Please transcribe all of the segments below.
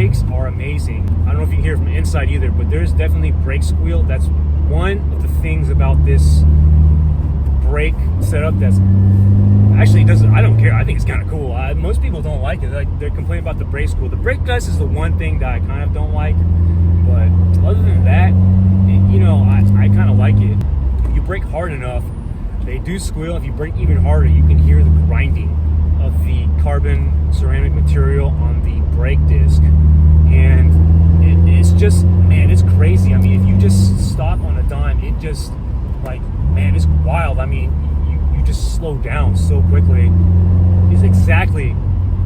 brakes are amazing. I don't know if you can hear it from the inside either, but there's definitely brake squeal. That's one of the things about this brake setup that's actually doesn't. I don't care. I think it's kind of cool. Most people don't like it. Like, they're complaining about the brake squeal. The brake dust is the one thing that I kind of don't like. But other than that, you know, I kind of like it. If you brake hard enough, they do squeal. If you brake even harder, you can hear the grinding of the carbon ceramic material on the brake disc. And it's just, man, it's crazy. I mean, if you just stop on a dime, it just, like, man, it's wild. I mean, you just slow down so quickly. It's exactly,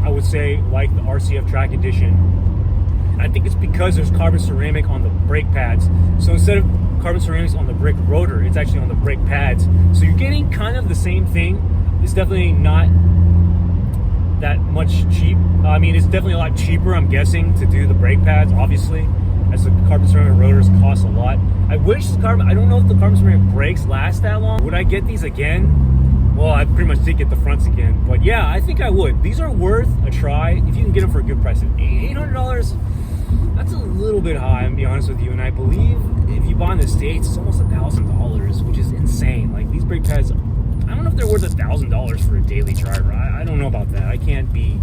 I would say, like the RCF Track Edition. I think it's because there's carbon ceramic on the brake pads. So instead of carbon ceramics on the brake rotor, it's actually on the brake pads. So you're getting kind of the same thing. It's definitely not that much cheap. I mean, it's definitely a lot cheaper, I'm guessing, to do the brake pads, obviously, as the carbon ceramic rotors cost a lot. I wish the I don't know if the carbon ceramic brakes last that long. Would I get these again? Well, I pretty much did get the fronts again, but yeah, I think I would. These are worth a try if you can get them for a good price. $800, that's a little bit high, I'm gonna be honest with you. And I believe if you buy in the States, it's almost $1,000, which is insane. Like, these brake pads, I don't know if they're worth $1,000 for a daily driver. I don't know about that. I can't be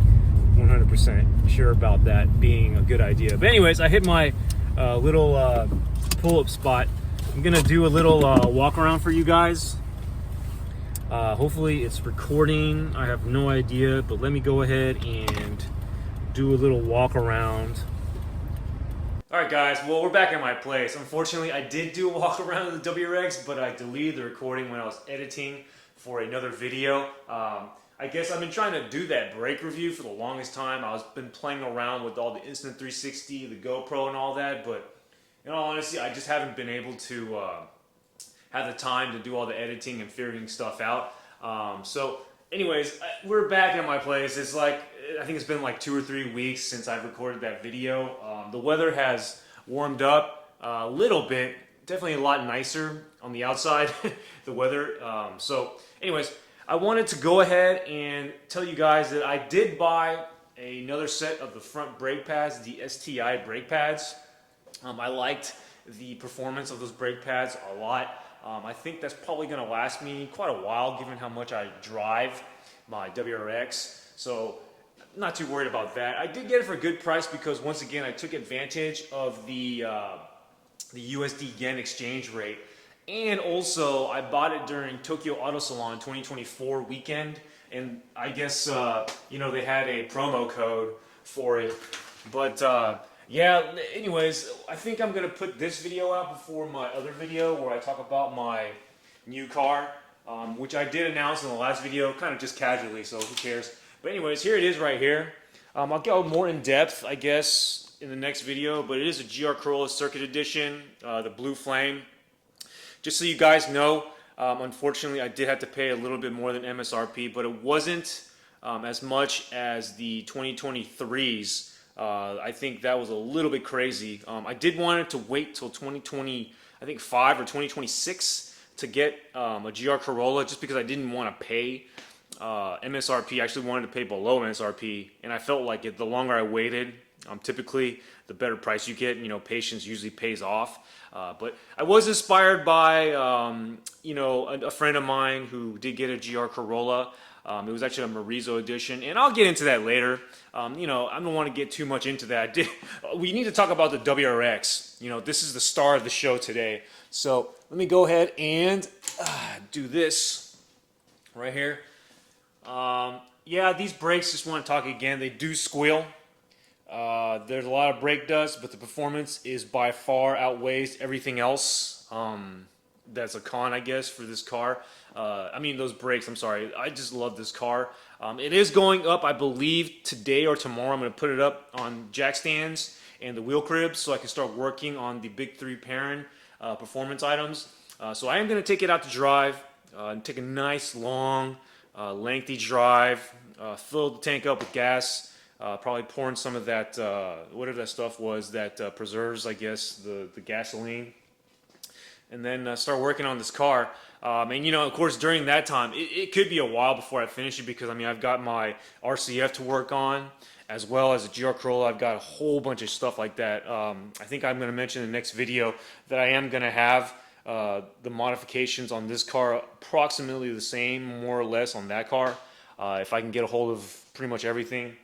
100% sure about that being a good idea. But anyways, I hit my little pull-up spot. I'm gonna do a little walk around for you guys. Hopefully it's recording. I have no idea, but let me go ahead and do a little walk around. Alright guys, well, we're back at my place. Unfortunately, I did do a walk around of the WRX, but I deleted the recording when I was editing for another video. I guess I've been trying to do that brake review for the longest time. I've been playing around with all the Instant 360, the GoPro and all that, but in all honesty, I just haven't been able to have the time to do all the editing and figuring stuff out. So anyways, we're back at my place. It's like, I think it's been like 2 or 3 weeks since I've recorded that video. The weather has warmed up a little bit. Definitely a lot nicer on the outside, the weather. So anyways, I wanted to go ahead and tell you guys that I did buy another set of the front brake pads, the STI brake pads. I liked the performance of those brake pads a lot. I think that's probably going to last me quite a while given how much I drive my WRX. So I'm not too worried about that. I did get it for a good price because, once again, I took advantage of the USD yen exchange rate. And also, I bought it during Tokyo Auto Salon 2024 weekend. And I guess, you know, they had a promo code for it. But, yeah, anyways, I think I'm going to put this video out before my other video where I talk about my new car, which I did announce in the last video, kind of just casually, so who cares. But anyways, here it is right here. I'll go more in depth, I guess, in the next video, but it is a GR Corolla Circuit Edition, the Blue Flame. Just so you guys know, unfortunately, I did have to pay a little bit more than MSRP, but it wasn't as much as the 2023s. I think that was a little bit crazy. I did want it to wait till 2020, I think 5 or 2026 to get a GR Corolla, just because I didn't want to pay MSRP. I actually wanted to pay below MSRP, and I felt like the longer I waited, typically the better price you get. You know, patience usually pays off. But I was inspired by, you know, a friend of mine who did get a GR Corolla. It was actually a Morizo edition, and I'll get into that later. You know, I don't want to get too much into that. We need to talk about the WRX. You know, this is the star of the show today. So let me go ahead and do this right here. Yeah, these brakes, just want to talk again, they do squeal. There's a lot of brake dust, but the performance is by far outweighs everything else. That's a con, I guess, for this car. I mean, those brakes, I'm sorry. I just love this car. It is going up, I believe, today or tomorrow. I'm going to put it up on jack stands and the wheel cribs so I can start working on the big 3 Perrin performance items. So I am going to take it out to drive and take a nice, long, lengthy drive, fill the tank up with gas, probably pouring some of that, whatever that stuff was that preserves, I guess, the gasoline. and then start working on this car. And you know, of course, during that time, it could be a while before I finish it because I mean, I've got my RCF to work on, as well as a GR Corolla. I've got a whole bunch of stuff like that. I think I'm going to mention in the next video that I am going to have the modifications on this car approximately the same, more or less, on that car. If I can get a hold of pretty much everything.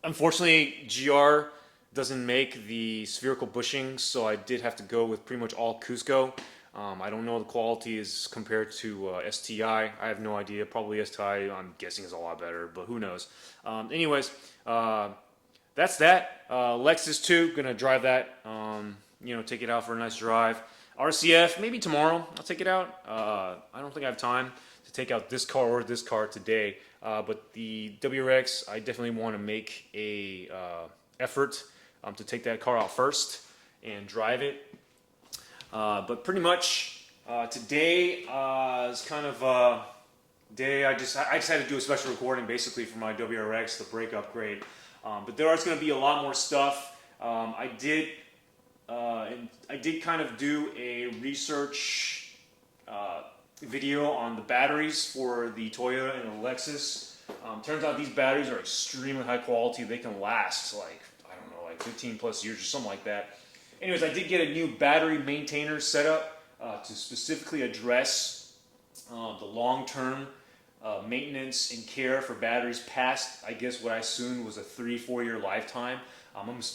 Unfortunately, GR doesn't make the spherical bushings, so I did have to go with pretty much all Cusco. I don't know the quality is compared to STI. I have no idea. Probably STI, I'm guessing, is a lot better, but who knows. Anyways, that's that. Lexus 2, gonna drive that. You know, take it out for a nice drive. RCF, maybe tomorrow I'll take it out. I don't think I have time to take out this car or this car today. But the WRX, I definitely want to make a effort to take that car out first and drive it. But pretty much today is kind of a day I just had to do a special recording basically for my WRX, the brake upgrade. But there is going to be a lot more stuff. I did kind of do a research video on the batteries for the Toyota and the Lexus. Turns out these batteries are extremely high quality. They can last like, I don't know, like 15 plus years or something like that. Anyways, I did get a new battery maintainer set up to specifically address the long-term maintenance and care for batteries past, I guess what I assumed was a 3-4 year lifetime.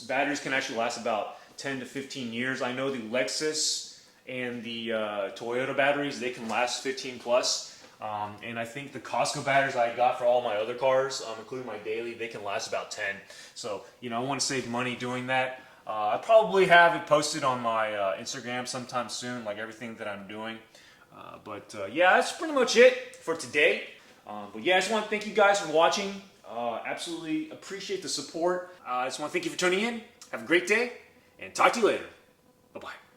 Batteries can actually last about 10 to 15 years. I know the Lexus and the Toyota batteries, they can last 15 plus. And I think the Costco batteries I got for all my other cars, including my daily, they can last about 10. So, you know, I want to save money doing that. I probably have it posted on my Instagram sometime soon, like everything that I'm doing. Yeah, that's pretty much it for today. But yeah, I just want to thank you guys for watching. Absolutely appreciate the support. I just want to thank you for tuning in. Have a great day, and talk to you later. Bye-bye.